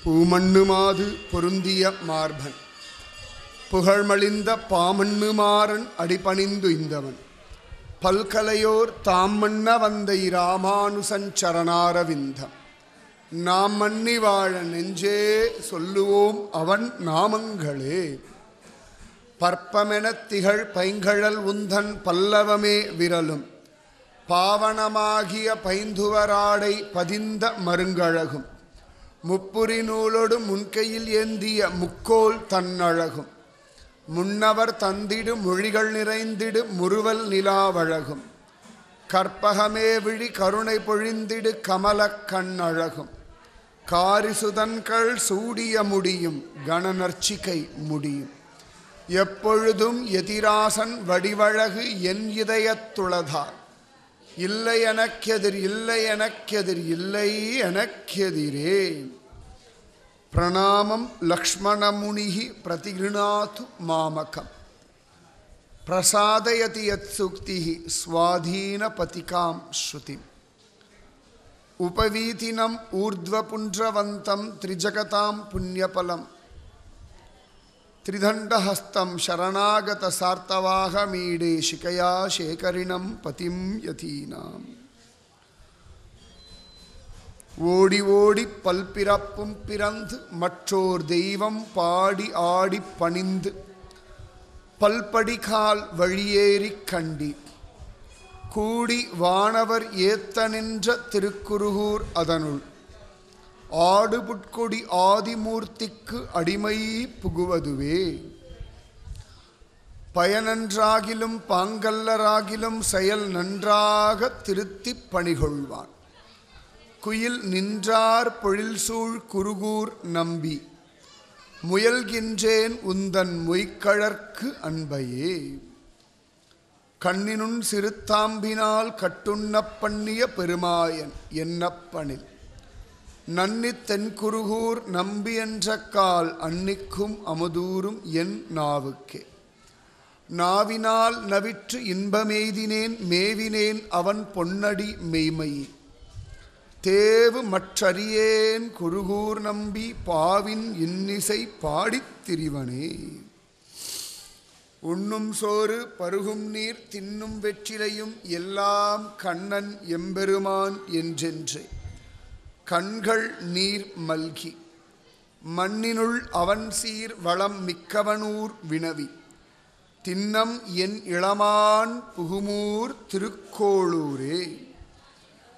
பூமண்ணுமாது பொருந்திய மார்பன் புகழ்மலிந்த பாமண்ணுமாறன் அடிபணிந்து இந்தவன் பல்கலையோர் தாம்மண்ண வந்தை இராமானுசஞ்சரணாரவிந்தம் நாம் மன்னி வாழ நெஞ்சே சொல்லுவோம் அவன் நாமங்களே. பற்பமெனத் திகழ் பைங்கழல் உந்தன் பல்லவமே விரலும் பாவனமாகிய பைந்துவராடை பதிந்த மருங்கழகும் முப்புரி நூலோடு முன்கையில் ஏந்திய முக்கோல் தன்னழகும் முன்னவர் தந்திடு மொழிகள் நிறைந்திடு முறுவல் நிலாவழகும் கற்பகமே விழி கருணை பொழிந்திடு கமலக் கண்ணழகும் காரிசுதன்கள் சூடிய முடியும் கணநர்ச்சிகை முடியும் எப்பொழுதும் எதிராசன் வடிவழகு என் இதயத்துளதார் இல்லை எனக்கெதிர் இல்லை எனக்கெதிர் இல்லை எனக்கெதிரே. பிரணாமம் லக்ஷ்மணமுனிஹி பிரதிகிருணாது மாமகம் பிரசாதயதி யத் சுக்திஹி ஸ்வாதீன பதிகாம் ஸ்ருதிம் உபவீதினம் ஊர்த்வபுண்ட்ரவந்தம் த்ரிஜகதாம் புண்ணியபலம் त्रिदण्डहस्तं शरणागत सार्तवाहमीडे शिकया शेखरिणं पतिं यतीनाम् ஓடி ஓடி பல்பிறப்பும் பிறந்து மற்றோர் தெய்வம் பாடி ஆடி பணிந்து பல்படிகால் வழியேறி கண்டி கூடி வானவர் ஏத்த நின்ற திருக்குருகூர் அதனுள் ஆடுபுட்கொடி ஆதிமூர்த்திக்கு அடிமை புகுவதுவே. பயனன்றாகிலும் பாங்கல்லராகிலும் செயல் நன்றாக திருத்தி பணிகொள்வான் குயில் நின்றார் பொழில் சூழ் குருகூர் நம்பி முயல்கின்றேன் உந்தன் மொய்கழற்கு அன்பையே. கண்ணினுன் சிறுத்தாம்பினால் கட்டுண்ணப் பண்ணிய பெருமாயன் என்னப்பனில் நன்னி தென்குருகூர் நம்பி என்ற கால் அன்னிக்கும் அமுதூரும் என் நாவுக்கே. நாவினால் நவிற்று இன்பமெய்தினேன் மேவினேன் அவன் பொன்னடி மெய்மையே. தேவு மற்றறியேன் குருகூர் நம்பி பாவின் இன்னிசை பாடித் திரிவனே. உண்ணும் சோறு பருகும் நீர் தின்னும் வெற்றிலையும் எல்லாம் கண்ணன் எம்பெருமான் என்றென்றே கண்கள் நீர் மல்கி மண்ணினுள் அவன் சீர் வளம் மிக்கவனூர் வினவி தின்னம் என் இளமான் புகுமூர் திருக்கோளூரே.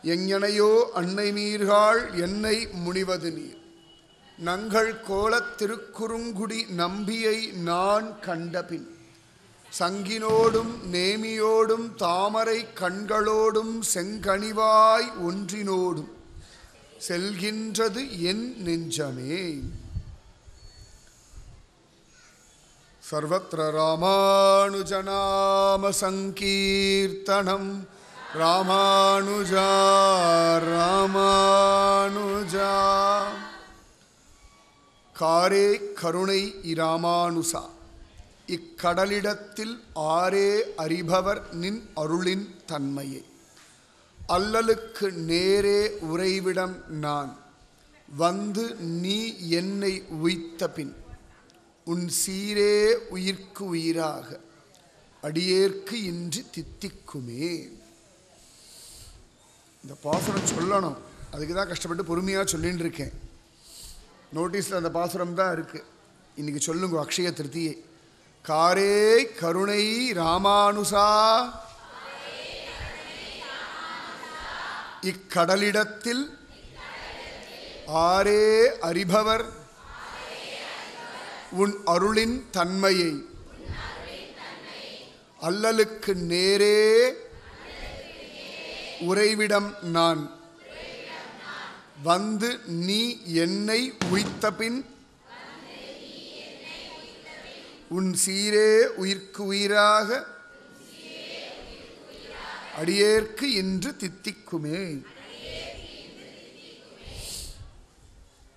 எங்கனையோ அன்னை நீர்காள் என்னை முனிவது நீர் நங்கள் கோலத் திருக்குறுங்குடி நம்பியை நான் கண்டபின் சங்கினோடும் நேமியோடும் தாமரை கண்களோடும் செங்கனிவாய் ஒன்றினோடும் செல்கின்றது என் நெஞ்சமே. சர்வத்ர ராமானுஜநாம சங்கீர்த்தனம் ராமானுஜா ராமானுஜா. காரே கருணை இராமானுசா இக்கடலிடத்தில் ஆரே அறிபவர் நின் அருளின் தன்மையே. அல்லலுக்கு நேரே உறைவிடம் நான் வந்து நீ என்னை உய்த்த பின் உன் சீரே உயிர்க்கு உயிராக அடியேற்கு இன்றி தித்திக்குமே. இந்த பாசுரம் சொல்லணும், அதுக்கு தான் கஷ்டப்பட்டு பொறுமையாக சொல்லின்னு இருக்கேன். நோட்டீஸில் அந்த பாசுரம் தான் இருக்குது. இன்றைக்கி சொல்லுங்க அக்ஷய திருத்தியை. காரே கருணை ராமானுசா இக்கடலிடத்தில் ஆரே அறிபவர் உன் அருளின் தன்மையை அல்லலுக்கு நேரே உறைவிடம் நான் வந்து நீ என்னை உய்த்தபின் உன் சீரே உயிர்க்கு உயிராக அடியேற்கு இன்று தித்திக்குமே.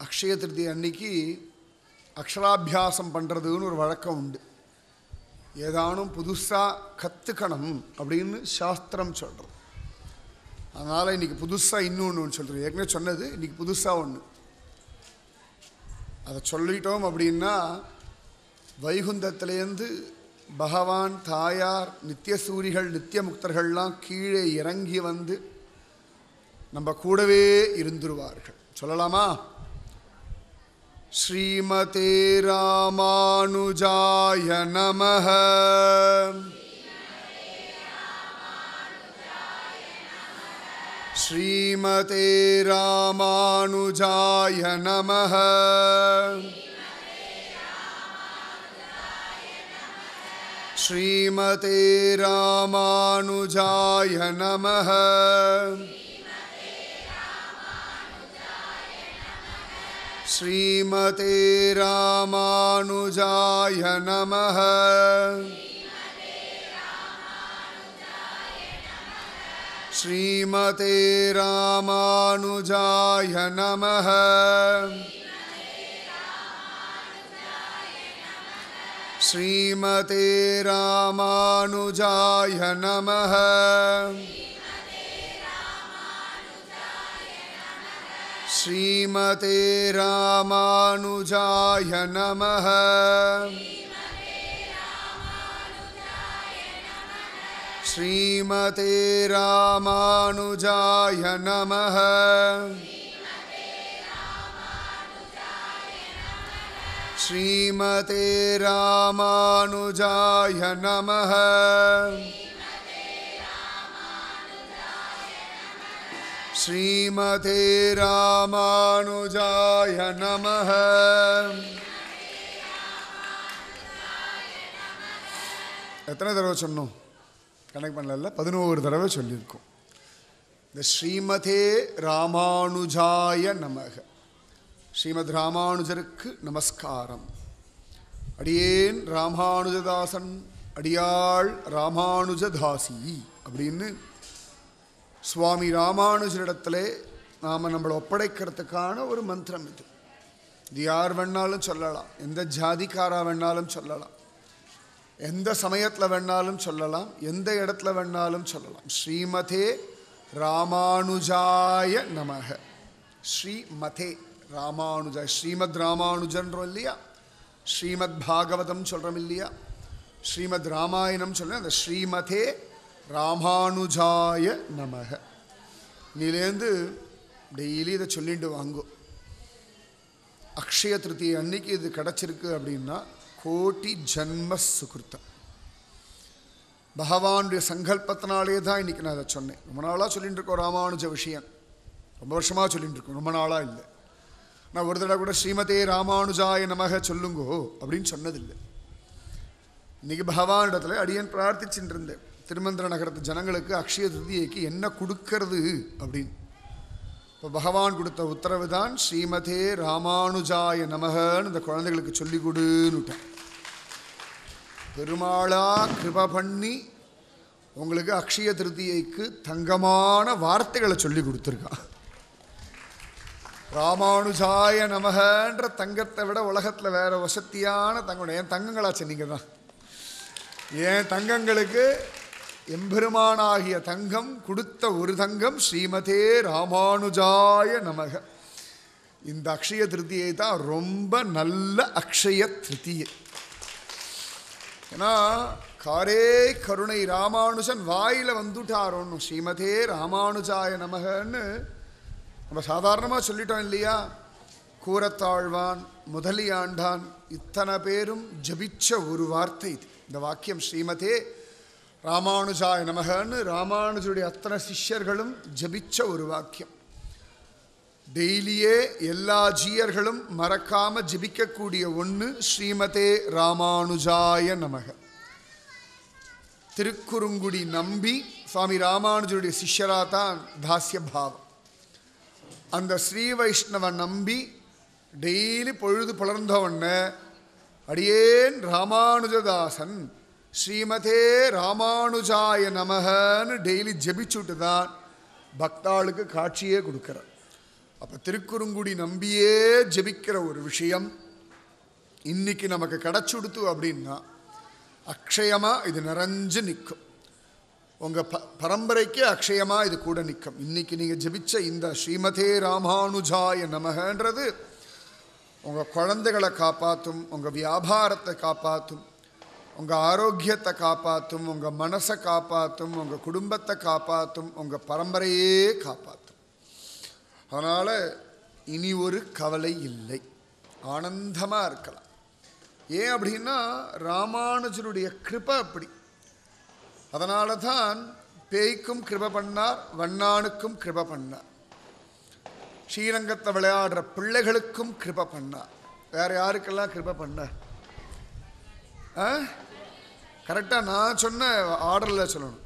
அக்ஷய திருதி அன்னைக்கு அக்ஷராபியாசம் பண்ணுறதுன்னு ஒரு வழக்கம் உண்டு. ஏதானும் புதுசாக கற்றுக்கணும் அப்படின்னு சாஸ்திரம் சொல்கிறது. அதனால் இன்றைக்கி புதுசாக இன்னொன்று சொல்கிறேன். ஏற்கனவே சொன்னது இன்றைக்கி புதுசாக ஒன்று. அதை சொல்லிட்டோம் அப்படின்னா வைகுந்தத்திலேருந்து பகவான், தாயார், நித்தியசூரிகள், நித்திய முக்தர்கள்லாம் கீழே இறங்கி வந்து நம்ம கூடவே இருந்துருவார்கள். சொல்லலாமா? ஸ்ரீமதே ராமானுஜாய நமஹ. ஸ்ரீமதே ராமானுஜாய நமஹ. ஸ்ரீமதே ராமானுஜாய நமஹ. ஸ்ரீமதே ராமானுஜாய நமஹ. ஸ்ரீமதே ராமானுஜாய நமஹ. ஸ்ரீமதே ராமானுஜாய நமஹ. ஸ்ரீமதே ராமானுஜாய நமஹ. ஸ்ரீமதே ராமானுஜாய நமஹ. ஸ்ரீமதே ராமானுஜாய நமஹ. ஸ்ரீமதே ராமானுஜாய நமஹ. எத்தனை தடவை சொன்னோம்? கணக்கு பண்ணல, 11 தடவை சொல்லியிருக்கோம். இந்த ஸ்ரீமதே ராமானுஜாய நமக. ஸ்ரீமத் ராமானுஜருக்கு நமஸ்காரம். அடியேன் ராமானுஜதாசன், அடியாள் ராமானுஜதாசி அப்படின்னு சுவாமி ராமானுஜரிடத்திலே நாம் நம்மளை ஒப்படைக்கிறதுக்கான ஒரு மந்திரம் இது. இது யார் வேணாலும் சொல்லலாம், எந்த ஜாதிக்காரா வேணாலும் சொல்லலாம், எந்த சமயத்தில் வேணாலும் சொல்லலாம், எந்த இடத்துல வேணாலும் சொல்லலாம். ஸ்ரீமதே ராமானுஜாய நமக. ஸ்ரீமதே ராமானுஜாய, ஸ்ரீமத் ராமானுஜன்றோம் இல்லையா, ஸ்ரீமத் பாகவதம் சொல்கிறோம் இல்லையா, ஸ்ரீமத் ராமாயணம் சொல்கிறேன். அந்த ஸ்ரீமதே ராமானுஜாய நமக. நீலேருந்து டெய்லி இதை சொல்லிட்டு வாங்கோ. அக்ஷய திருத்தியை அன்னைக்கு இது கிடச்சிருக்கு அப்படின்னா கோட்டி ஜன்ம சுகிருத்தம். பகவானுடைய சங்கல்பத்தினாலே தான் இன்றைக்கி நான் அதை சொன்னேன். ரொம்ப நாளாக சொல்லிட்டு இருக்கோம் ராமானுஜ விஷயம், ரொம்ப வருஷமாக சொல்லிட்டு இருக்கோம், ரொம்ப நாளாக இல்லை. நான் ஒரு தடவை கூட ஸ்ரீமதே ராமானுஜாய நமக சொல்லுங்கோ அப்படின்னு சொன்னதில்லை. இன்றைக்கி பகவானிடத்தில் அடியன் பிரார்த்திச்சுட்டு இருந்தேன், திருமந்திர நகரத்து ஜனங்களுக்கு அக்ஷய திருதியைக்கு என்ன கொடுக்கறது அப்படின்னு. இப்போ பகவான் கொடுத்த உத்தரவு தான் ஸ்ரீமதே ராமானுஜாய நமகன்னு இந்த குழந்தைகளுக்கு சொல்லி கொடுன்னுட்டேன். பெருமாளா கிருப பண்ணி உங்களுக்கு அக்ஷய திருதியைக்கு தங்கமான வார்த்தைகளை சொல்லி கொடுத்துருக்கான். ராமானுஜாய நமகன்ற தங்கத்தை விட உலகத்தில் வேற வசதியான தங்கம் என் தங்கங்களாச்சு. நீங்கள் தான் என் தங்கங்களுக்கு எம்பெருமானாகிய தங்கம் கொடுத்த ஒரு தங்கம் ஸ்ரீமதே ராமானுஜாய நமக. இந்த அக்ஷய திருத்தியை தான் ரொம்ப நல்ல அக்ஷய திருத்தியை. ஏன்னா காரே கருணை ராமானுஜன் வாயில் வந்துட்டாரோன்னு ஸ்ரீமதே ராமானுஜாய நமகன்னு நம்ம சாதாரணமாக சொல்லிட்டோம் இல்லையா. கூரத்தாழ்வான், முதலியாண்டான், இத்தனை பேரும் ஜபிச்ச ஒரு வார்த்தை இது. இந்த வாக்கியம் ஸ்ரீமதே ராமானுஜாய நமகன்னு ராமானுஜருடைய அத்தனை சிஷ்யர்களும் ஜபிச்ச ஒரு வாக்கியம். டெய்லியே எல்லா ஜீயர்களும் மறக்காம ஜபிக்கக்கூடிய ஒன்று ஸ்ரீமதே ராமானுஜாய நமக. திருக்குறுங்குடி நம்பி சுவாமி ராமானுஜருடைய சிஷ்யரா தான் தாஸ்ய பாவம். அந்த ஸ்ரீ வைஷ்ணவ நம்பி டெய்லி பொழுது புலர்ந்தவண்ண அடியேன் ராமானுஜதாசன் ஸ்ரீமதே ராமானுஜாய நமகன்னு டெய்லி ஜபிச்சுட்டு தான் பக்தாளுக்கு காட்சியே கொடுக்குறார். அப்போ திருக்குறுங்குடி நம்பியே ஜபிக்கிற ஒரு விஷயம் இன்னைக்கு நமக்கு கிடச்சுடுத்து அப்படின்னா அக்ஷயமாக இது நிறைஞ்சு நிற்கும். உங்கள் பரம்பரைக்கே அக்ஷயமாக இது கூட நிற்கும். இன்றைக்கி நீங்கள் ஜபிச்ச இந்த ஸ்ரீமதே ராமானுஜாய நமகன்றது உங்கள் குழந்தைகளை காப்பாற்றும், உங்கள் வியாபாரத்தை காப்பாற்றும், உங்கள் ஆரோக்கியத்தை காப்பாற்றும், உங்கள் மனசை காப்பாற்றும், உங்கள் குடும்பத்தை காப்பாற்றும், உங்கள் பரம்பரையே காப்பாற்றும். அதனால் இனி ஒரு கவலை இல்லை, ஆனந்தமாக இருக்கலாம். ஏன் அப்படின்னா ராமானுஜருடைய கிருபை அப்படி. அதனால தான் பேய்க்கும் கிருபை பண்ணார், வண்ணானுக்கும் கிருபை பண்ணார், ஸ்ரீரங்கத்தை விளையாடுற பிள்ளைகளுக்கும் கிருபை பண்ணார். வேற யாருக்கெல்லாம் கிருபை பண்ணார்? கரெக்டாக நான் சொன்ன ஆர்டரில் சொல்லணும்.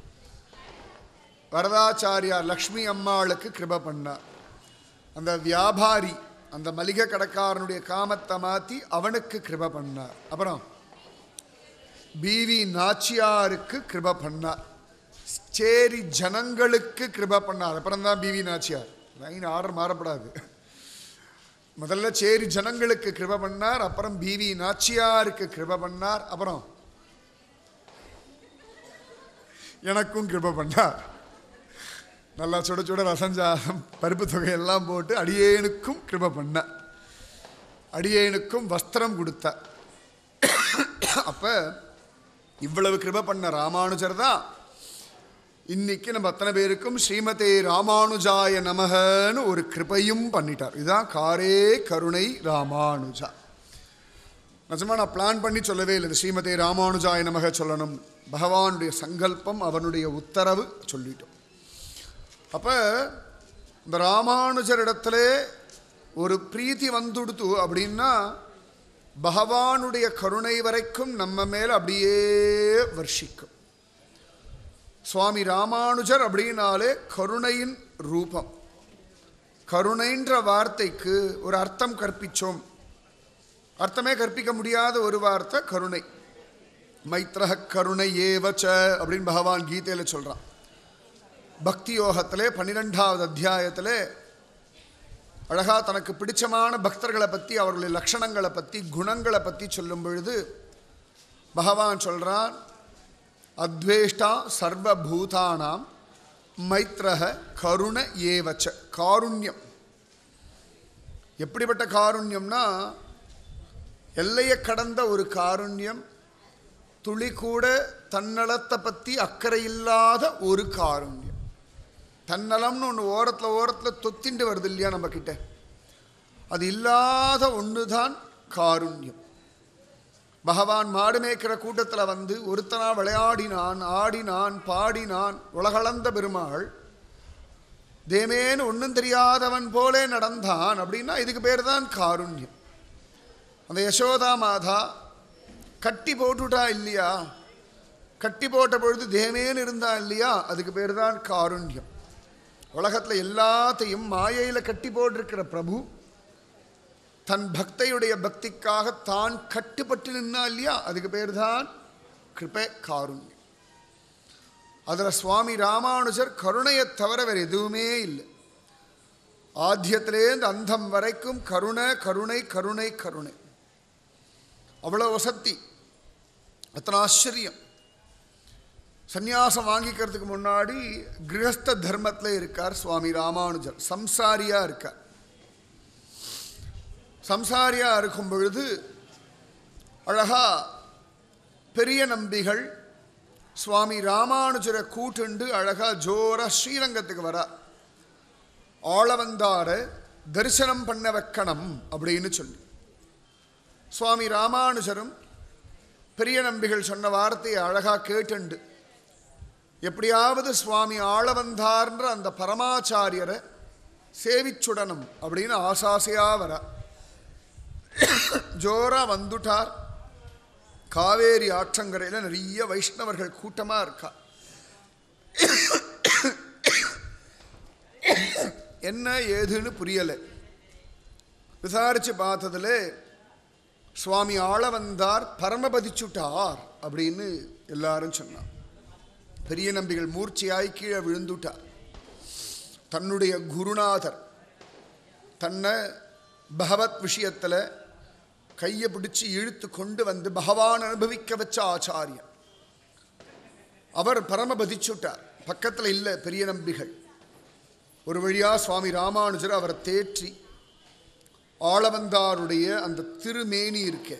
வரதாச்சாரியார் லக்ஷ்மி அம்மாளுக்கு கிருபை பண்ணார். அந்த வியாபாரி, அந்த மளிகை கடைக்காரனுடைய காமத்தை மாற்றி அவனுக்கு கிருபை பண்ணார். அப்புறம் பிவி நாச்சியாருக்கு கிருபை பண்ணார். சேரி ஜனங்களுக்கு கிருபை பண்ணார். அப்புறம் தான் பிவி நாச்சியார். லைன் ஆர்டர் மாறப்படாது. முதல்ல சேரி ஜனங்களுக்கு கிருபை பண்ணார், அப்புறம் பிவி நாச்சியாருக்கு கிருபை பண்ணார், அப்புறம் எனக்கும் கிருபை பண்ணார். நல்லா சுட சுட ரசஞ்சாதம் பருப்பு தொகையெல்லாம் போட்டு அடியேனுக்கும் கிருபை பண்ணார். அடியேனுக்கும் வஸ்திரம் கொடுத்தார். அப்போ இவ்வளவு கிருபை பண்ண ராமானுஜர் தான் இன்னைக்கு நம்ம அத்தனை பேருக்கும் ஸ்ரீமதே ராமானுஜாய நமகன்னு ஒரு கிருபையும் பண்ணிட்டார். இதுதான் காரே கருணை ராமானுஜா. நிஜமாக நான் பிளான் பண்ணி சொல்லவே இல்லை. இந்த ஸ்ரீமதே ராமானுஜாய நமக சொல்லணும், பகவானுடைய சங்கல்பம், அவனுடைய உத்தரவு சொல்லிட்டோம். அப்போ இந்த ராமானுஜரிடத்துல ஒரு பிரீத்தி வந்துடுத்து அப்படின்னா பகவானுடைய கருணை வரைக்கும் நம்ம மேலே அப்படியே வர்ஷிக்கும். சுவாமி ராமானுஜர் அப்படின்னாலே கருணையின் ரூபம். கருணைன்ற வார்த்தைக்கு ஒரு அர்த்தம் கற்பிச்சோம். அர்த்தமே கற்பிக்க முடியாத ஒரு வார்த்தை கருணை. மைத்ரஹ கருணை ஏவச்ச அப்படின்னு பகவான் கீதையில் சொல்கிறான். பக்தி யோகத்திலே 12வது அத்தியாயத்தில் அழகா தனக்கு பிடிச்சமான பக்தர்களை பற்றி, அவர்களுடைய லட்சணங்களை பற்றி, குணங்களை பற்றி சொல்லும் பொழுது பகவான் சொல்கிறான், அத்வேஷ்டா சர்வபூதானாம் மைத்ரஹ கருண ஏவச்ச. காருண்யம் எப்படிப்பட்ட காருண்யம்னா எல்லையை கடந்த ஒரு காருண்யம். துளி கூட தன்னலத்தை பற்றி அக்கறை இல்லாத ஒரு காருண்யம். தன்னலம்னு ஒன்று ஓரத்தில் தொத்திண்டு வருது இல்லையா நம்ம கிட்ட, அது இல்லாத ஒன்று தான் காருண்யம். பகவான் மாடு மேய்க்கிற கூட்டத்தில் வந்து ஒருத்தனா விளையாடினான், ஆடினான், பாடினான். உலகளந்த பெருமாள் தேமேன்னு ஒன்றும் தெரியாதவன் போலே நடந்தான் அப்படின்னா இதுக்கு பேர் தான் காருண்யம். அந்த யசோதா மாதா கட்டி போட்டுட்டா இல்லையா, கட்டி போட்ட பொழுது தேமேன்னு இருந்தா இல்லையா, அதுக்கு பேர் தான் காருண்யம். உலகத்தில் எல்லாத்தையும் மாயையில் கட்டி போட்டிருக்கிற பிரபு தன் பக்தையுடைய பக்திக்காக தான் கட்டுப்பட்டு நின்னா இல்லையா, அதுக்கு பேர் தான் கிருபை, காருண்யம். அதில் சுவாமி ராமானுஜர் கருணையை தவிர வேறு எதுவுமே இல்லை. ஆத்தியத்திலேருந்து அந்தம் வரைக்கும் கருணை கருணை கருணை கருணை. அவ்வளோ வசத்தி, அத்தனை ஆச்சரியம். சந்நியாசம் வாங்கிக்கிறதுக்கு முன்னாடி கிரகஸ்த தர்மத்தில் இருக்கார் சுவாமி ராமானுஜர். சம்சாரியாக இருக்கார். சம்சாரியாக இருக்கும் பொழுது அழகா பெரிய நம்பிகள் சுவாமி ராமானுஜரை கூட்டுண்டு அழகா ஜோரா ஸ்ரீரங்கத்துக்கு வரார். ஆளவந்தார தரிசனம் பண்ண வைக்கணும் அப்படின்னு சொல்லி சுவாமி ராமானுஜரும் பெரிய நம்பிகள் சொன்ன வார்த்தையை அழகா கேட்டுண்டு எப்படியாவது சுவாமி ஆளவந்தார்ன்ற அந்த பரமாச்சாரியரை சேவிச்சுடணும் அப்படின்னு ஆசாசையாக வர ஜோரா வந்துட்டார். காவேரி ஆற்றங்கரையில் நிறைய வைஷ்ணவர்கள் கூட்டமாக இருக்கா. என்ன ஏதுன்னு புரியலை. விசாரித்து பார்த்ததுல சுவாமி ஆளவந்தார் பரமபதிச்சுட்டார் அப்படின்னு எல்லாரும் சொன்னார். பெரிய நம்பிகள் மூர்ச்சியாய் கீழே விழுந்துட்டார். தன்னுடைய குருநாதர் தன்னை பகவத் விஷயத்தில் கையை பிடிச்சி இழுத்து கொண்டு வந்து பகவான் அனுபவிக்க வச்ச ஆச்சாரியன் அவர் பரமபதிச்சுட்டார். பக்கத்தில் இல்லை பெரிய நம்பிகள். ஒரு வழியாக சுவாமி ராமானுஜர் அவரை தேற்றி ஆளவந்தாருடைய அந்த திருமேனி இருக்கே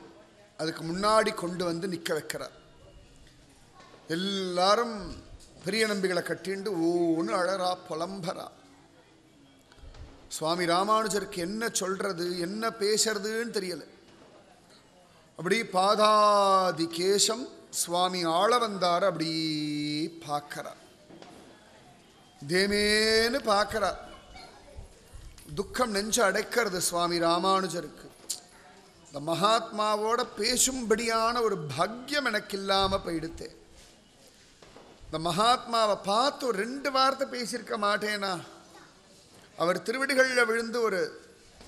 அதுக்கு முன்னாடி கொண்டு வந்து நிற்க வைக்கிறார். எல்லாரும் பெரிய நம்பிகளை கட்டிண்டு ஓன்னு அழறா, புலம்பரா. சுவாமி ராமானுஜருக்கு என்ன சொல்றது, என்ன பேசுறதுன்னு தெரியல. அப்படி பாதாதி கேசம் சுவாமி ஆளவந்தார் அப்படி பார்க்கிறார், தேமேன்னு பார்க்கிறார். துக்கம் நெஞ்சு அடைக்கிறது சுவாமி ராமானுஜருக்கு. இந்த மகாத்மாவோட பேசும்படியான ஒரு பாக்கியம் எனக்கு இல்லாம போயிடுத்தே. இந்த மகாத்மாவை பார்த்து ஒரு 2 வார்த்தை பேசியிருக்க மாட்டேனா? அவர் திருவடிகளில் விழுந்து ஒரு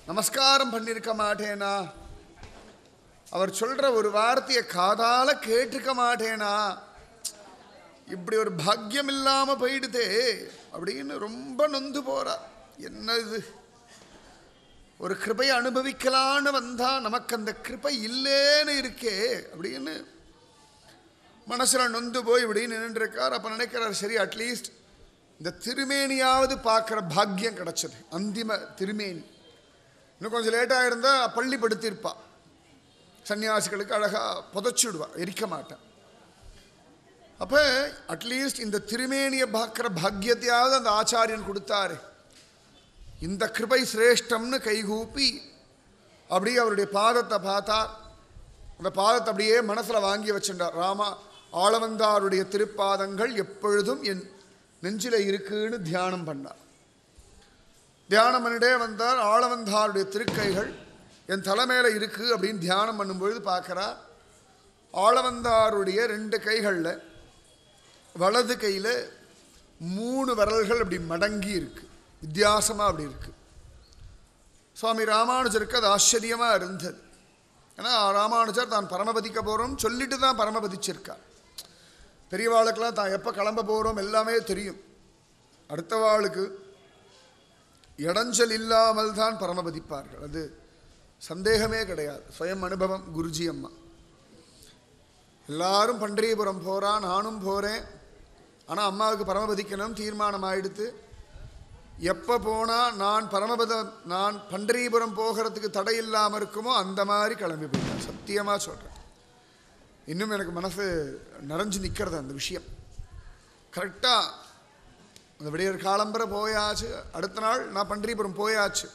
நமஸ்காரம் பண்ணியிருக்க மாட்டேனா? அவர் சொல்ற ஒரு வார்த்தையை காதால கேட்டிருக்க மாட்டேனா? இப்படி ஒரு பாக்கியம் இல்லாம போயிடுதே அப்படின்னு ரொம்ப நொந்து போறா. என்ன இது, ஒரு கிருபையை அனுபவிக்கலான்னு வந்தா நமக்கு அந்த கிருபை இல்லேன்னு இருக்கே அப்படின்னு மனசுல நொந்து போய் இப்படி நின்றுருக்கார். அப்ப நினைக்கிறார், சரி அட்லீஸ்ட் இந்த திருமேனியாவது பார்க்குற பாக்கியம் கிடைச்சது. அந்திம திருமேனி இன்னும் கொஞ்சம் லேட்டாக இருந்தால் பள்ளிப்படுத்தியிருப்பா, சன்னியாசிகளுக்கு அழகாக புதைச்சிடுவா, எரிக்க மாட்டான். அப்போ அட்லீஸ்ட் இந்த திருமேனியை பார்க்குற பாக்கியத்தையாவது அந்த ஆச்சாரியன் கொடுத்தாரு. இந்த கிருபை சிரேஷ்டம்னு கைகூப்பி அப்படியே அவருடைய பாதத்தை பார்த்தா. அந்த பாதத்தை அப்படியே மனசில் வாங்கி வச்சுட்டார். ஆளவந்தாருடைய திருப்பாதங்கள் எப்பொழுதும் என் நெஞ்சில் இருக்குன்னு தியானம் பண்ணார். தியானம் பண்ணிட்டே வந்தார். ஆளவந்தாருடைய திருக்கைகள் என் தலைமையில் இருக்கு அப்படின்னு தியானம் பண்ணும்பொழுது பார்க்குறா, ஆளவந்தாருடைய 2 கைகளில் வலது கையில் 3 விரல்கள் அப்படி மடங்கி இருக்கு, வித்தியாசமாக அப்படி இருக்கு. சுவாமி ராமானுஜருக்கு அது ஆச்சரியமாக இருந்தது. ஏன்னா ராமானுஜர் தான் பரமபதிக்க போகிறோம் சொல்லிட்டு தான் பரமபதிச்சிருக்கார். பெரியவாளுக்கெல்லாம் தான் எப்போ கிளம்ப போகிறோம் எல்லாமே தெரியும். அடுத்த வாளுக்கு இடைஞ்சல் இல்லாமல் தான் பரமபதிப்பார்கள், அது சந்தேகமே கிடையாது. சுயம் அனுபவம். குருஜி அம்மா எல்லாரும் பண்டரிபுரம் போகிறா, நானும் போகிறேன். ஆனால் அம்மாவுக்கு பரமபதிக்கணும் தீர்மானம் ஆயிடுத்து. எப்போ போனால் நான் பண்டரிபுரம் போகிறதுக்கு தடை இல்லாமல் இருக்குமோ அந்த மாதிரி கிளம்பி போயிட்டேன். சத்தியமாக சொல்கிறேன். இன்னும் எனக்கு மனசு நிறைஞ்சு நிற்கிறது அந்த விஷயம். கரெக்டாக அந்த விடியற் காலம்பரை போயாச்சு. அடுத்த நாள் நான் பண்டரிபுரம் போயாச்சு.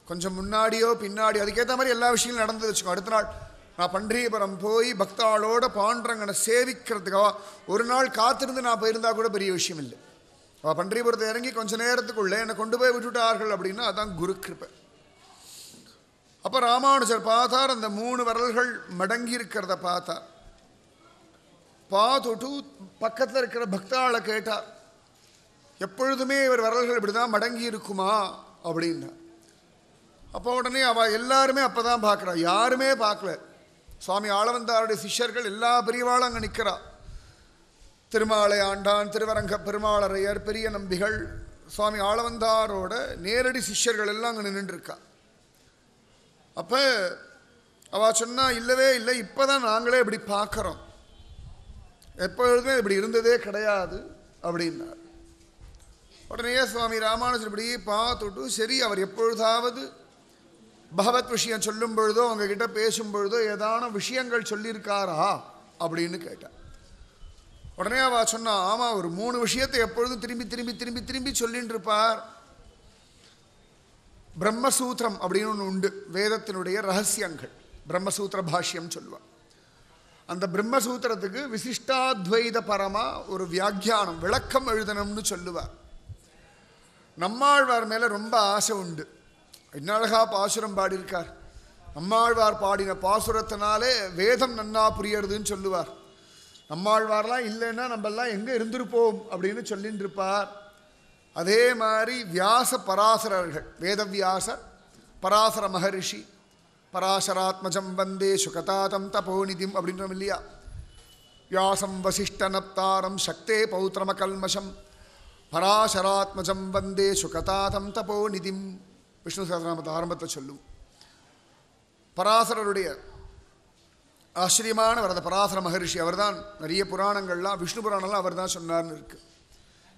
கொஞ்சம் முன்னாடியோ பின்னாடி அதுக்கேற்ற மாதிரி எல்லா விஷயங்களும் நடந்து வச்சுக்கோ. அடுத்த நாள் நான் பண்டரிபுரம் போய் பக்தாளோட பாண்டரங்கனை சேவிக்கிறதுக்காக ஒரு நாள் காத்திருந்து நான் போயிருந்தா கூட பெரிய விஷயம் இல்லை. அவள் பண்டரிபுரத்தை இறங்கி கொஞ்ச நேரத்துக்குள்ளே என்னை கொண்டு போய் விட்டுட்டார்கள் அப்படின்னா அதான் குரு கிருபை. அப்போ ராமானுஜர் பார்த்தார், அந்த 3 விரல்கள் மடங்கி இருக்கிறத பார்த்தார். பார்த்துட்டு பக்கத்தில் இருக்கிற பக்தாளை கேட்டார், எப்பொழுதுமே இவர் விரல்கள் இப்படி தான் மடங்கி இருக்குமா அப்படின்னா. அப்போ உடனே அவள் எல்லாருமே அப்போ தான் பார்க்குறா, யாருமே பார்க்கல. சுவாமி ஆளவந்தாருடைய சிஷ்யர்கள் எல்லா பெரியவாளும் அங்கே நிற்கிறா. திருமாலை ஆண்டான், திருவரங்க பெருமாளரையர், பெரிய நம்பிகள், சுவாமி ஆளவந்தாரோட நேரடி சிஷ்யர்கள் எல்லாம் அங்கே நின்றுருக்கா. அப்போ அவள் சொன்னா, இல்லவே இல்லை, இப்போ தான் நாங்களே இப்படி பார்க்குறோம், எப்பொழுதுமே இப்படி இருந்ததே கிடையாது அப்படின்னார். உடனே சுவாமி ராமானுஜர் இப்படி பார்த்துட்டு, சரி அவர் எப்பொழுதாவது பகவத் விஷயம் சொல்லும் பொழுதோ அவங்கக்கிட்ட பேசும் பொழுதோ ஏதான விஷயங்கள் சொல்லியிருக்காரா அப்படின்னு கேட்டார். உடனே அவள் சொன்னா, ஆமாம், ஒரு 3 விஷயத்தை எப்பொழுதும் திரும்பி திரும்பி திரும்பி திரும்பி சொல்லின்னு இருப்பார். பிரம்மசூத்திரம் அப்படின்னு ஒன்று உண்டு, வேதத்தினுடைய ரகசியங்கள், பிரம்மசூத்திர பாஷ்யம் சொல்லுவாள். அந்த பிரம்மசூத்திரத்துக்கு விசிஷ்டாத்வைத பரமா ஒரு வியாக்கியானம், விளக்கம் எழுதணும்னு சொல்லுவார். நம்மாழ்வார் மேலே ரொம்ப ஆசை உண்டு. என்ன அழகா பாசுரம் பாடியிருக்கார். நம்மாழ்வார் பாடின பாசுரத்தினாலே வேதம் நன்னா புரியறதுன்னு சொல்லுவார். நம்மாழ்வார்லாம் இல்லைன்னா நம்மெல்லாம் எங்கே இருந்திருப்போம் அப்படின்னு சொல்லிட்டு இருப்பார். அதே மாதிரி வியாச பராசரர்கள், வேதவியாசர், பராசர மகரிஷி, பராசராத்மஜம் வந்தே சுகதாதம் தபோநிதிம் அப்படின்றோம் இல்லையா. வியாசம் வசிஷ்டனப்தாரம் சக்தே பௌத்திரமகல்மஷம் பராசராத்மஜம் வந்தே சுகதாதம் தபோநிதிம் விஷ்ணு சஹஸ்ரநாமத்தை ஆரம்பத்தை சொல்லுவோம். பராசரருடைய ஆச்சரியமான வரத பராசர மகரிஷி அவர் தான். நிறைய புராணங்கள்லாம், விஷ்ணு புராணம்லாம் அவர் தான் சொன்னார்னு இருக்குது.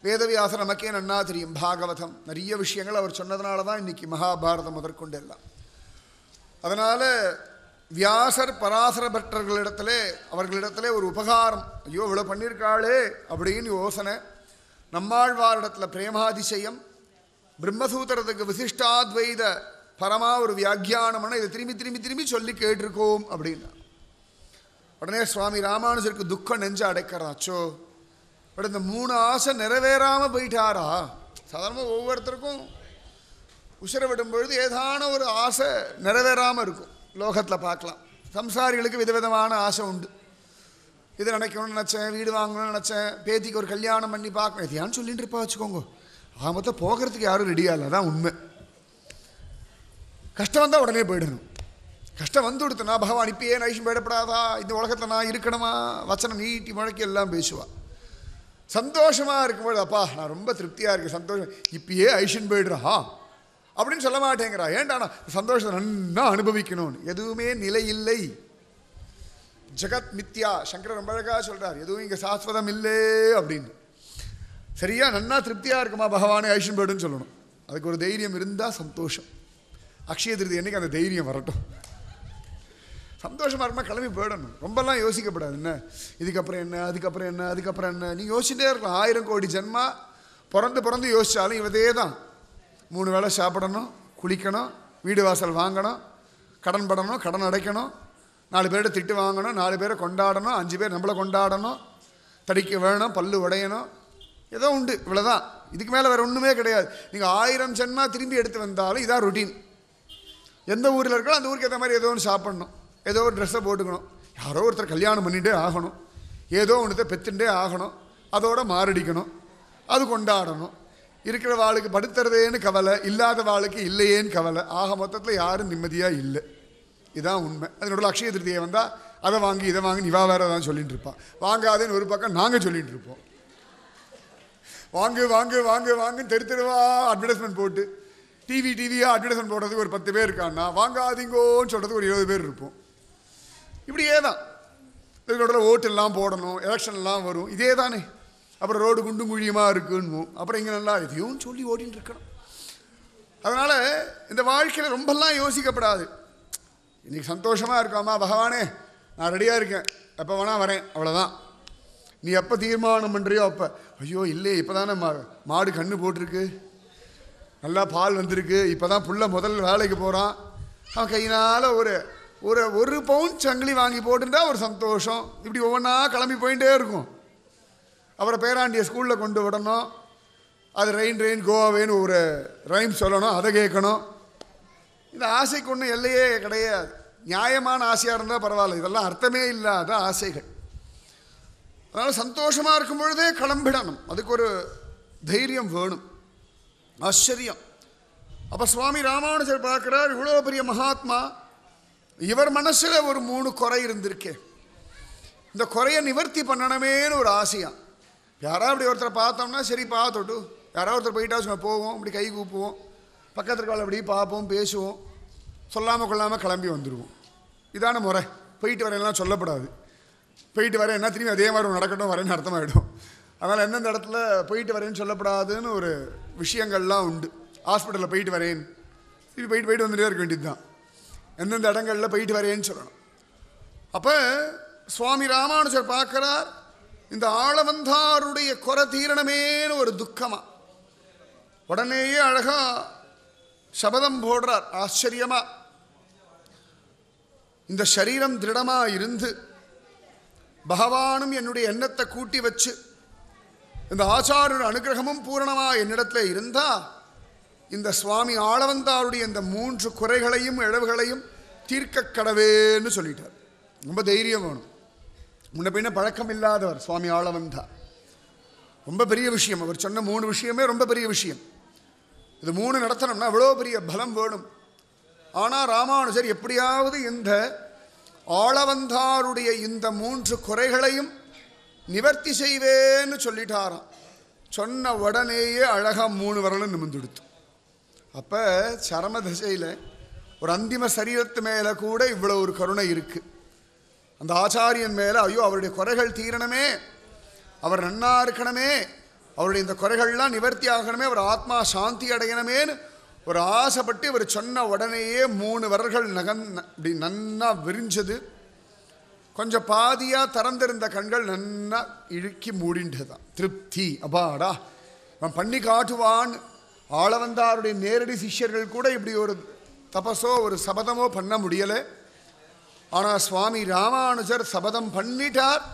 வேதவியாசர் நமக்கே நன்னா தெரியும். பாகவதம் நிறைய விஷயங்கள் அவர் சொன்னதுனால தான் இன்றைக்கி மகாபாரதம் முதற்கொண்டு எல்லாம். அதனால் வியாசர் பராசர பட்டர்களிடத்திலே அவர்களிடத்திலே ஒரு உபகாரம், ஐயோ இவ்வளோ பண்ணியிருக்காளே அப்படின்னு யோசனை. நம்மாழ்வாரிடத்தில் பிரேமாதிசயம், பிரம்மசூத்திரத்துக்கு விசிஷ்டாத்வைத பரமா ஒரு வியாக்கியானம்னா இதை திரும்பி திரும்பி திரும்பி சொல்லி கேட்டிருக்கோம் அப்படின்னா உடனே சுவாமி ராமானுஜருக்கு துக்கம் நெஞ்சு அடைக்கிறாச்சோ. பட் இந்த 3 ஆசை நிறைவேறாமல் போயிட்டாரா? சாதாரணமாக ஒவ்வொருத்தருக்கும் உசிர விடும் பொழுது ஏதான ஒரு ஆசை நிறைவேறாமல் இருக்கும். லோகத்தில் பார்க்கலாம், சம்சாரிகளுக்கு விதவிதமான ஆசை உண்டு. இது நினைக்கணும்னு நினச்சேன், வீடு வாங்கணும்னு நினச்சேன், பேத்திக்கு ஒரு கல்யாணம் பண்ணி பார்க்கணும், எதையான்னு சொல்லிட்டு இருப்பா வச்சுக்கோங்க. மொத்தம் போகிறதுக்கு யாரும் ரெடியாக இல்லை, அதான் உண்மை. கஷ்டம் வந்தால் உடனே போயிடணும். கஷ்டம் வந்து கொடுத்தனா பகவான் இப்பயே நைஷம் போயிடப்படாதா, இந்த உலகத்தில் நான் இருக்கணுமா, வச்சனம் நீட்டி முழக்கி எல்லாம் பேசுவா. சந்தோஷமாக இருக்கும்போது அப்பா நான் ரொம்ப திருப்தியாக இருக்கேன், சந்தோஷம், இப்பயே ஐஷன் போயிடுறா அப்படின்னு சொல்ல மாட்டேங்கிறா. ஏன்டா நான் சந்தோஷத்தை நன்னா அனுபவிக்கணும்னு. எதுவுமே நிலை இல்லை, ஜெகத் மித்யா. சங்கரர் ரொம்ப அழகாக சொல்கிறார், எதுவும் இங்கே சாஸ்வதம் இல்லை அப்படின்னு. சரியா நன்னா திருப்தியாக இருக்குமா பகவானே ஐஷன் போய்டுன்னு சொல்லணும். அதுக்கு ஒரு தைரியம் இருந்தால் சந்தோஷம். அக்ஷய திருதி அன்னைக்கு அந்த தைரியம் வரட்டும். சந்தோஷமாக இருக்குமா கிளம்பி போயிடணும். ரொம்பலாம் யோசிக்கப்படாது. என்ன இதுக்கப்புறம் என்ன, அதுக்கப்புறம் என்ன, அதுக்கப்புறம் என்ன, நீ யோசிச்சுட்டே இருக்கலாம். 1000 கோடி ஜென்மா பிறந்து யோசித்தாலும் இவதே தான். 3 வேளை சாப்பிடணும், குளிக்கணும், வீடு வாசல் வாங்கணும், கடன் படணும், கடன் அடைக்கணும், 4 பேர்கிட்ட திட்டு வாங்கணும், 4 பேரை கொண்டாடணும், 5 பேர் நம்மளை கொண்டாடணும், தடிக்க வேணும், பல்லு உடையணும், ஏதோ உண்டு, இவ்வளோதான். இதுக்கு மேலே வேறு ஒன்றுமே கிடையாது. நீங்கள் 1000 ஜென்மா திரும்பி எடுத்து வந்தாலும் இதான் ரொட்டீன். எந்த ஊரில் இருக்கோ அந்த ஊருக்கு ஏற்ற மாதிரி ஏதோ ஒன்று சாப்பிட்ணும், ஏதோ ஒரு ட்ரெஸ்ஸை போட்டுக்கணும், யாரோ ஒருத்தர் கல்யாணம் பண்ணிகிட்டே ஆகணும், ஏதோ ஒன்றத்தை பெற்றுட்டே ஆகணும், அதோட மாரடிக்கணும், அது கொண்டாடணும். இருக்கிற வாளுக்கு படுத்துறதேன்னு கவலை, இல்லாத வாளுக்கு இல்லையேன்னு கவலை. ஆக மொத்தத்தில் யாரும் நிம்மதியாக இல்லை. இதுதான் உண்மை. அதனோட அக்ஷய திருதியை வந்தால் அதை வாங்கி இதை வாங்கி நிவா வேறு தான் சொல்லிகிட்டு இருப்பான். வாங்காதேன்னு ஒரு பக்கம் நாங்கள் சொல்லிகிட்டு இருப்போம். வாங்கு வாங்கு வாங்கு வாங்குன்னு தெருவா அட்வர்டைஸ்மெண்ட் போட்டு டிவியாக அட்வர்டைஸ்மெண்ட் போடுறதுக்கு ஒரு 10 பேர் இருக்கான்னா வாங்காதீங்கோன்னு சொல்கிறதுக்கு ஒரு 20 பேர் இருப்போம். இப்படியே தான். இதோட ஓட்டெல்லாம் போடணும், எலெக்ஷன்லாம் வரும், இதே தானே. அப்புறம் ரோடு குண்டு குழியமாக இருக்குன்னு, அப்புறம் இங்கே நல்லா எதையும் சொல்லி ஓடின்னு இருக்கணும். அதனால் இந்த வாழ்க்கையில் ரொம்பலாம் யோசிக்கப்படாது. இன்றைக்கி சந்தோஷமாக இருக்காமா பகவானே நான் ரெடியாக இருக்கேன், எப்போ வேணால் வரேன், அவ்வளோதான். நீ எப்போ தீர்மானம் பண்ணுறியோ அப்போ. ஐயோ இல்லையே இப்போ தானே மாடு கண்ணு போட்டிருக்கு, நல்லா பால் வந்திருக்கு, இப்போ தான் புள்ள முதல் வேலைக்கு போகிறான், அவன் கையினால் ஒரு பவுன் சங்கிலி வாங்கி போட்டுட்டா ஒரு சந்தோஷம். இப்படி ஒவ்வொன்றா கிளம்பி போயிட்டே இருக்கும். அவரை பேராண்டிய ஸ்கூலில் கொண்டு விடணும், அது ரெயின் கோவேன்னு ஒரு ரைம் சொல்லணும், அதை கேட்கணும். இந்த ஆசைக்கு ஒன்றும் எல்லையே கிடையாது. நியாயமான ஆசையாக இருந்தால் பரவாயில்ல, இதெல்லாம் அர்த்தமே இல்லாத ஆசைகள். அதனால் சந்தோஷமாக இருக்கும் பொழுதே கிளம்பிடணும். அதுக்கு ஒரு தைரியம் வேணும். ஆச்சரியம். அப்போ சுவாமி ராமானுஜர் பார்க்குறார், இவ்வளோ பெரிய மகாத்மா, இவர் மனசில் ஒரு 3 குறை இருந்திருக்கே, இந்த குறையை நிவர்த்தி பண்ணணுமேனு ஒரு ஆசையாக. யாராவது அப்படி ஒருத்தரை பார்த்தோம்னா சரி பார்த்துட்டு யாராவது ஒருத்தர் போயிட்டா சும்மா போவோம், இப்படி கை கூப்புவோம், பக்கத்தில் கால அப்படி பார்ப்போம், பேசுவோம், சொல்லாமல் கொள்ளாமல் கிளம்பி வந்துடுவோம். இதான முறை. போயிட்டு வரேன்லாம் சொல்லப்படாது. போயிட்டு வரேன் என்ன திரும்பி அதே மாதிரி நடக்கட்டும் வரேன்னு அர்த்தமாகிடும். அதனால் எந்தெந்த இடத்துல போயிட்டு வரேன்னு சொல்லப்படாதுன்னு ஒரு விஷயங்கள்லாம் உண்டு. ஹாஸ்பிட்டலில் போயிட்டு வரேன், திருப்பி போயிட்டு வந்துட்டே இருக்க வேண்டியது தான். எந்தெந்த இடங்களில் போயிட்டு வரேன்னு சொல்லணும். அப்போ சுவாமி ராமானுஜர் பார்க்குறார், இந்த ஆளவந்தாருடைய குறை தீரணமேனு ஒரு துக்கமாக. உடனேயே அழகாக சபதம் போடுறார். ஆச்சரியமாக, இந்த சரீரம் திருடமாக இருந்து பகவானும் என்னுடைய எண்ணத்தை கூட்டி வச்சு இந்த ஆச்சாரிய அனுகிரகமும் பூரணமாக என்னிடத்தில் இருந்தால் இந்த சுவாமி ஆளவந்தாருடைய இந்த 3 குறைகளையும் இழவுகளையும் தீர்க்க கடவேன்னு சொல்லிட்டார். ரொம்ப தைரியம் வேணும். முன்ன பின்ன பழக்கம் இல்லாதவர் சுவாமி ஆளவந்தா. ரொம்ப பெரிய விஷயம். அவர் சொன்ன 3 விஷயமே ரொம்ப பெரிய விஷயம். இது 3 நடத்தணும்னா அவ்வளோ பெரிய பலம் வேணும். ஆனால் ராமானுஜர் எப்படியாவது இந்த ஆளவந்தாருடைய இந்த 3 குறைகளையும் நிவர்த்தி செய்வேன்னு சொல்லிட்டாராம். சொன்ன உடனேயே அழகாக 3 விரலும் நிமிர்ந்துடுத்து. அப்போ சரம திசையில் ஒரு அந்திம சரீரத்து மேலே கூட இவ்வளோ ஒரு கருணை இருக்குது. அந்த ஆச்சாரியன் மேலே ஐயோ அவருடைய குறைகள் தீரணுமே, அவர் நன்னா இருக்கணுமே, அவருடைய இந்த குறைகள்லாம் நிவர்த்தி ஆகணுமே, அவர் ஆத்மா சாந்தி அடையணுமேன்னு ஒரு ஆசைப்பட்டு இவர் சொன்ன உடனேயே 3 விரல்கள் இப்படி நன்னா விரிஞ்சது. கொஞ்சம் பாதியாக திறந்திருந்த கண்கள் நன்னா இழுக்கி மூடின்றதான். திருப்தி, அப்பாடா அவன் பண்ணி காட்டுவான். ஆளவந்தாருடைய நேரடி சிஷ்யர்கள் கூட இப்படி ஒரு தபசோ ஒரு சபதமோ பண்ண முடியலை. ஆனால் சுவாமி ராமானுஜர் சபதம் பண்ணிட்டார்.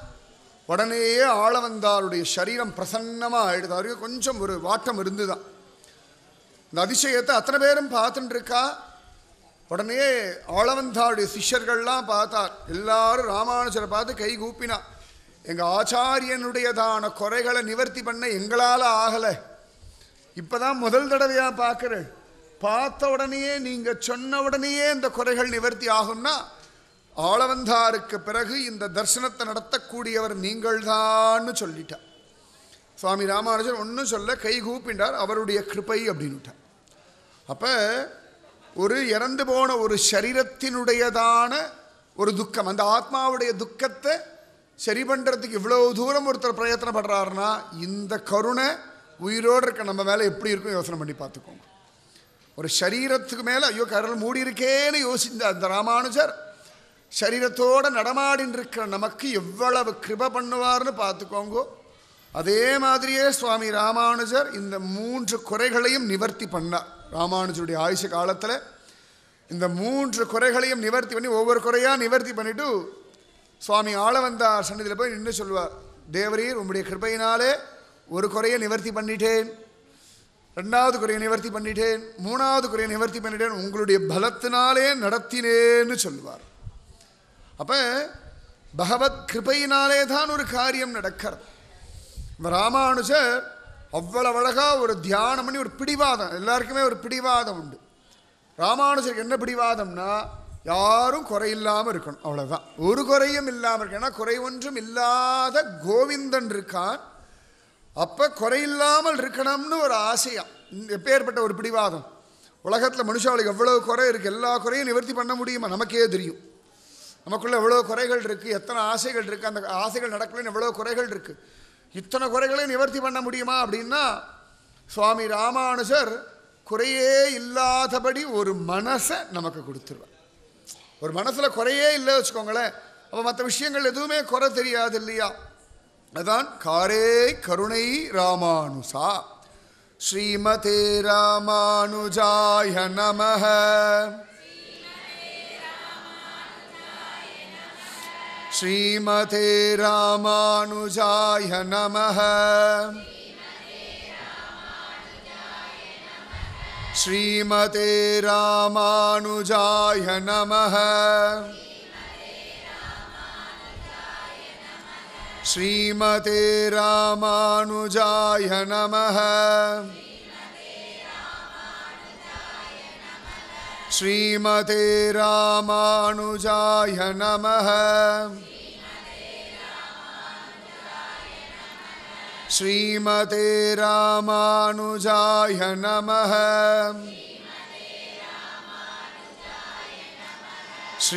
உடனேயே ஆளவந்தாருடைய சரீரம் பிரசன்னமாக ஆயிடுது. அவருக்கு கொஞ்சம் ஒரு வாட்டம் இருந்துதான். இந்த அதிசயத்தை அத்தனை பேரும் பார்த்துட்டு இருக்கா. உடனே ஆளவந்தாருடைய சிஷ்யர்கள்லாம் பார்த்தார். எல்லாரும் ராமானுஜரை பார்த்து கை கூப்பினா. எங்கள் ஆச்சாரியனுடையதான குறைகளை நிவர்த்தி பண்ண எங்களால் ஆகலை. இப்போ தான் முதல் தடவையாக பார்க்குறேன். பார்த்த உடனேயே நீங்கள் சொன்ன உடனேயே இந்த குறைகள் நிவர்த்தி ஆகும்னா ஆளவந்தாருக்கு பிறகு இந்த தரிசனத்தை நடத்தக்கூடியவர் நீங்கள்தான்னு சொல்லிட்டார். சுவாமி ராமானுஜர் ஒன்றும் சொல்ல கை கூப்பிண்டார். அவருடைய கிருபை அப்படின்னுட்டார். அப்போ ஒரு இறந்து போன ஒரு சரீரத்தினுடையதான ஒரு துக்கம், அந்த ஆத்மாவுடைய துக்கத்தை சரி பண்ணுறதுக்கு இவ்வளோ தூரம் ஒருத்தர் பிரயத்தனப்படுறாருன்னா இந்த கருணை உயிரோடு இருக்க நம்ம மேலே எப்படி இருக்கும் யோசனை பண்ணி பார்த்துக்கோங்க. ஒரு சரீரத்துக்கு மேலே ஐயோ கரல் மூடி இருக்கேன்னு யோசிந்த அந்த ராமானுஜர் சரீரத்தோடு நடமாடின்னு இருக்கிற நமக்கு எவ்வளவு கிருபை பண்ணுவார்னு பார்த்துக்கோங்க. அதே மாதிரியே சுவாமி ராமானுஜர் இந்த 3 குறைகளையும் நிவர்த்தி பண்ணார். ராமானுஜருடைய ஆயுஷ காலத்தில் இந்த 3 குறைகளையும் நிவர்த்தி பண்ணி ஒவ்வொரு குறையாக நிவர்த்தி பண்ணிவிட்டு சுவாமி ஆளவந்தார் சன்னிதியில் போய் நின்று சொல்வார், தேவரீர் உங்களுடைய கிருபையினாலே ஒரு குறையை நிவர்த்தி பண்ணிட்டேன், 2வது குறையை நிவர்த்தி பண்ணிட்டேன், 3வது குறையை நிவர்த்தி பண்ணிட்டேன், உங்களுடைய பலத்தினாலே நடத்தினேன்னு சொல்வார். அப்போ பகவத் கிருபையினாலே தான் ஒரு காரியம் நடக்கிறது. ராமானுஜர் அவ்வளவு அழகாக ஒரு தியானம் பண்ணி ஒரு பிடிவாதம், எல்லாருக்குமே ஒரு பிடிவாதம் உண்டு. ராமானுஜருக்கு என்ன பிடிவாதம்னா யாரும் குறையில்லாமல் இருக்கணும், அவ்வளோதான். ஒரு குறையும் இல்லாமல் இருக்கு. ஏன்னா குறை ஒன்றும் இல்லாத கோவிந்தன் இருக்கான். அப்போ குறையில்லாமல் இருக்கணும்னு ஒரு ஆசையம். எப்பேற்பட்ட ஒரு பிடிவாதம். உலகத்தில் மனுஷாளுக்கு எவ்வளோ குறை இருக்குது, எல்லா குறையும் நிவர்த்தி பண்ண முடியுமா? நமக்கே தெரியும். நமக்குள்ளே எவ்வளோ குறைகள் இருக்குது, எத்தனை ஆசைகள் இருக்குது, அந்த ஆசைகள் நடக்கலன்னு எவ்வளோ குறைகள் இருக்குது. இத்தனை குறைகளையும் நிவர்த்தி பண்ண முடியுமா அப்படின்னா சுவாமி ராமானுஜர் குறையே இல்லாதபடி ஒரு மனசை நமக்கு கொடுத்துருவார். ஒரு மனசில் குறையே இல்லை வச்சுக்கோங்களேன், அப்போ மற்ற விஷயங்கள் எதுவுமே குறை தெரியாது இல்லையா? அதான் காரே கருணை ராமானுசா. ஸ்ரீமதே ராமானுஜாய நமஹ. ஸ்ரீமதே ராமானுஜாய நமஹ. ஸ்ரீமதே ராமானுஜாய நமஹ. ஸ்ரீமதே ராமானுஜாய நமஹ. ஸ்ரீமதே ராமானுஜாய நமஹ. ஸ்ரீமதே ராமானுஜாய நமஹ.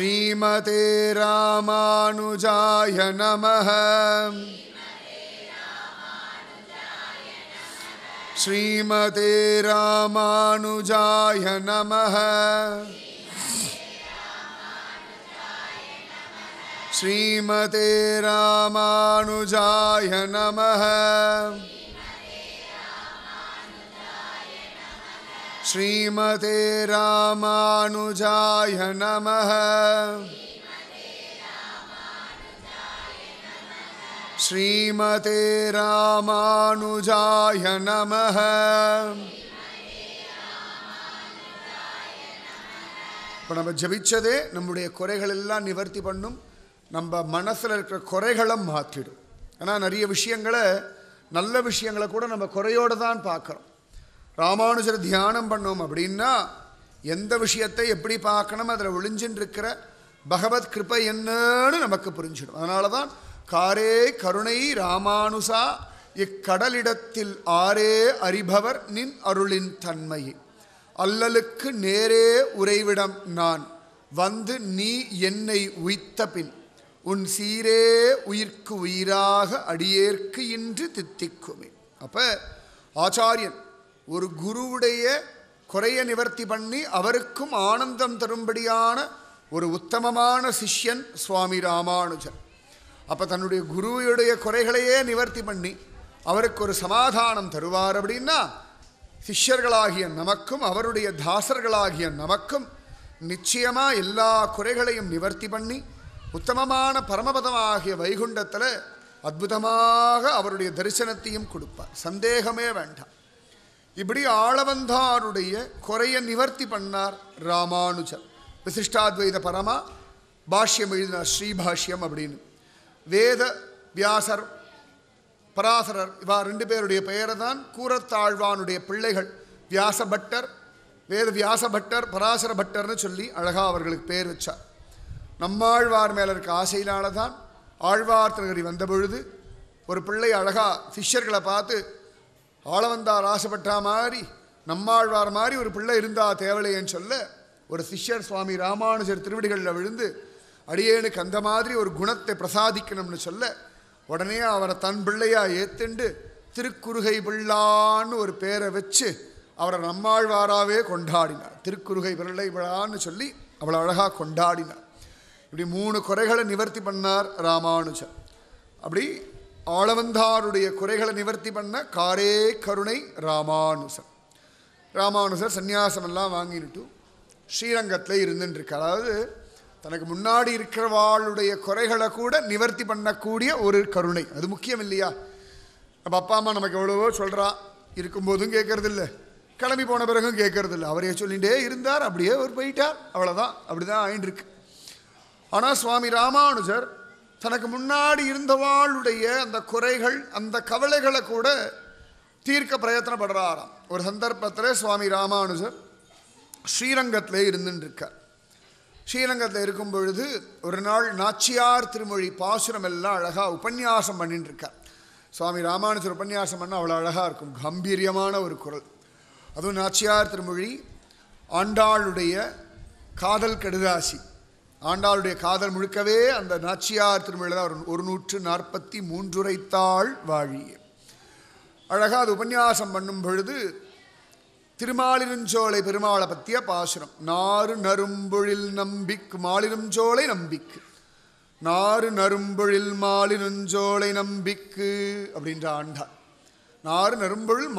ஸ்ரீமதே ராமானுஜாய நமஹ. ஸ்ரீமதே ராமானுஜாய நமஹ. ஸ்ரீமதே ராமானுஜாய நமஹ. ஸ்ரீமதே ராமானுஜாய நமஹ. ஸ்ரீமதே ராமானுஜாய நமஹ. இப்போ நம்ம ஜபிச்சதே நம்முடைய குறைகள் எல்லாம் நிவர்த்தி பண்ணும், நம்ம மனசில் இருக்கிற குறைகளை மாற்றிடும். ஏன்னா நிறைய விஷயங்களை, நல்ல விஷயங்களை கூட நம்ம குறையோடு தான் பார்க்குறோம். ராமானுஜர் தியானம் பண்ணோம் அப்படின்னா எந்த விஷயத்தை எப்படி பார்க்கணும், அதில் ஒளிஞ்சின்னு இருக்கிற பகவத் கிருபை என்னன்னு நமக்கு புரிஞ்சிடும். அதனால தான் காரே கருணை ராமானுசா இக்கடலிடத்தில் ஆரே அறிபவர் நின் அருளின் தன்மையே. அல்லலுக்கு நேரே உறைவிடம் நான் வந்து நீ என்னை உய்த்த பின் உன் சீரே உயிர்க்கு உயிராக அடியேற்கு இன்று தித்திக்குமே. அப்போ ஆச்சாரியன் ஒரு குருவுடைய குறைய நிவர்த்தி பண்ணி அவருக்கும் ஆனந்தம் தரும்படியான ஒரு உத்தமமான சிஷ்யன் சுவாமி ராமானுஜர். அப்போ தன்னுடைய குருவுடைய குறைகளையே நிவர்த்தி பண்ணி அவருக்கு ஒரு சமாதானம் தருவார். அப்படின்னா சிஷ்யர்களாகிய நமக்கும் அவருடைய தாசர்களாகிய நமக்கும் நிச்சயமாக எல்லா குறைகளையும் நிவர்த்தி பண்ணி உத்தமமான பரமபதமாகிய வைகுண்டத்தில் அற்புதமாக அவருடைய தரிசனத்தையும் கொடுப்பார். சந்தேகமே வேண்டாம். இப்படி ஆளவந்தாருடைய குறைய நிவர்த்தி பண்ணார் ராமானுஜர். விசிஷ்டாத்வைத பரமா பாஷ்யம் எழுதினார், ஸ்ரீபாஷ்யம் அப்படின்னு. வேத வியாசர் பராசரர் இவா 2 பேருடைய பெயரை தான் கூரத்தாழ்வானுடைய பிள்ளைகள் வியாசபட்டர், வேத வியாசபட்டர், பராசர பட்டர்னு சொல்லி அழகா அவர்களுக்கு பேர் வச்சார். நம்மாழ்வார் மேலே இருக்க ஆசையினால தான் ஆழ்வார் திருநகரி வந்த பொழுது ஒரு பிள்ளை அழகா சிஷ்யர்களை பார்த்து ஆளவந்தார் ஆசைப்பட்டா மாதிரி நம்மாழ்வார் மாதிரி ஒரு பிள்ளை இருந்தா தேவலையேன்னு சொல்ல ஒரு சிஷ்யர் சுவாமி ராமானுஜர் திருவடிகளில் விழுந்து அடியேனுக்கு அந்த மாதிரி ஒரு குணத்தை பிரசாதிக்கணும்னு சொல்ல உடனே அவரை தன் பிள்ளையா ஏத்துண்டு திருக்குறுகை பிள்ளான்னு ஒரு பேரை வச்சு அவரை நம்மாழ்வாராவே கொண்டாடினார். திருக்குறுகை பிள்ளை பிள்ளான்னு சொல்லி அவளை அழகாக கொண்டாடினார். இப்படி 3 குறைகளை நிவர்த்தி பண்ணார் ராமானுஜர். அப்படி ஆளவந்தாருடைய குறைகளை நிவர்த்தி பண்ண காரே கருணை ராமானுஜர். ராமானுஜர் சந்நியாசமெல்லாம் வாங்கிட்டு ஸ்ரீரங்கத்தில் இருந்துட்டுருக்கார். அதாவது தனக்கு முன்னாடி இருக்கிறவாளுடைய குறைகளை கூட நிவர்த்தி பண்ணக்கூடிய ஒரு கருணை. அது முக்கியம் இல்லையா? நம்ம அப்பா அம்மா நமக்கு எவ்வளவோ சொல்கிறா, இருக்கும்போதும் கேட்கறதில்ல, கிளம்பி போன பிறகும் கேட்கறதில்ல. அவரே சொல்லிகிட்டே இருந்தார், அப்படியே அவர் போயிட்டார், அவ்வளோதான். அப்படி தான் ஆயின்ட்டுருக்கு. ஆனால் சுவாமி ராமானுஜர் தனக்கு முன்னாடி இருந்தவாளுடைய அந்த குறைகள் அந்த கவலைகளை கூட தீர்க்க பிரயத்தனப்படுறாராம். ஒரு சந்தர்ப்பத்தில் சுவாமி ராமானுஜர் ஸ்ரீரங்கத்தில் இருந்துட்டுருக்கார். ஸ்ரீரங்கத்தில் இருக்கும் பொழுது ஒரு நாள் நாச்சியார் திருமொழி பாசுரம் எல்லாம் அழகாக உபன்யாசம் பண்ணிட்டு இருக்கார். சுவாமி ராமானுஜர் உபன்யாசம் பண்ணால் அவ்வளோ அழகாக இருக்கும், கம்பீரியமான ஒரு குரல். அதுவும் நாச்சியார் திருமொழி ஆண்டாளுடைய காதல் கடுதாசி. ஆண்டாளுடைய காதல் முழுக்கவே அந்த நாச்சியார் திருமொழியில் தான் 143 உரைத்தாள் வாழியே. அழகாக அது உபன்யாசம் பண்ணும் பொழுது திருமாலிருஞ்சோலை பெருமாளை பற்றிய பாசுரம். நாறு நரும்பொழில் நம்பிக்கு மாலிருஞ்சோலை நம்பிக்கு, நாறு நரும்பொழில் மாலிருஞ்சோலை நம்பிக்கு அப்படின்ற ஆண்டாள். நாறு நரும்பொழில்